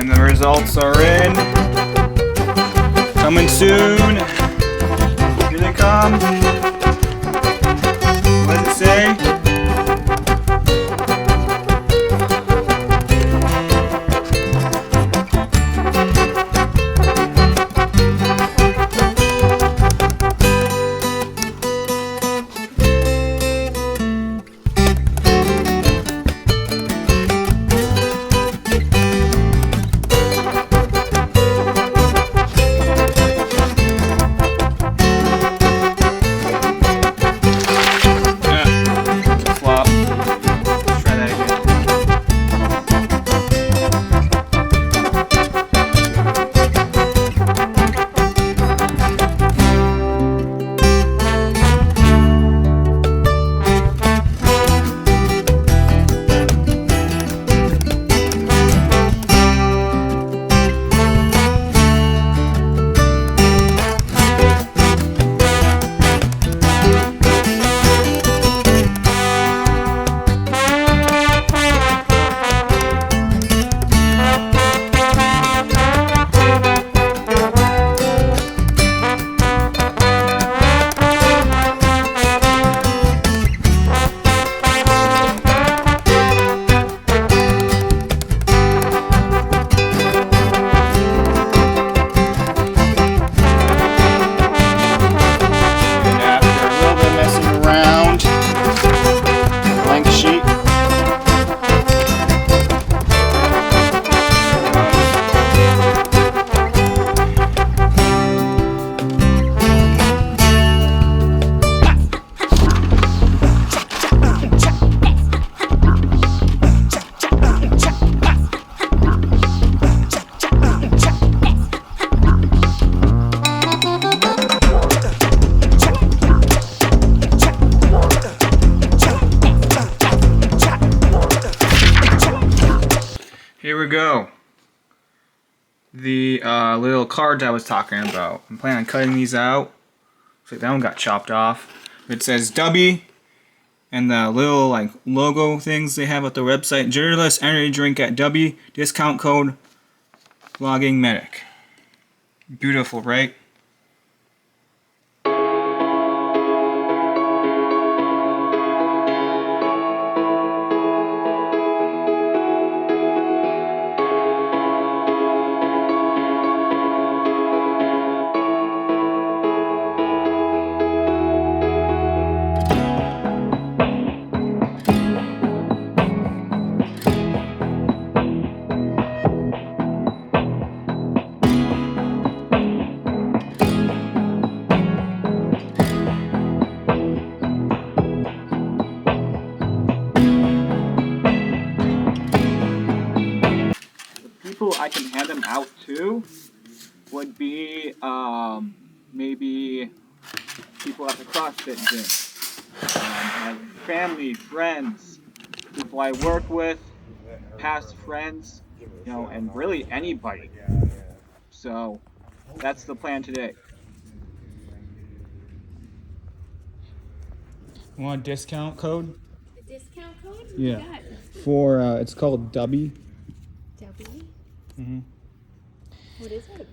And the results are in. Coming soon. Here they come. What does it say? Here we go. The little cards I was talking about. I'm planning on cutting these out. Looks like that one got chopped off. It says Dubby and the little like logo things they have at the website. Jitterless energy drink at Dubby. Discount code Vlogging Medic. Beautiful, right? I can hand them out to would be maybe people at the CrossFit gym, and family, friends, people I work with, past friends, you know, and really anybody. So that's the plan today. You want a discount code? A discount code? Yeah. For it's called Dubby. Dubby? Mm-hmm. What is it?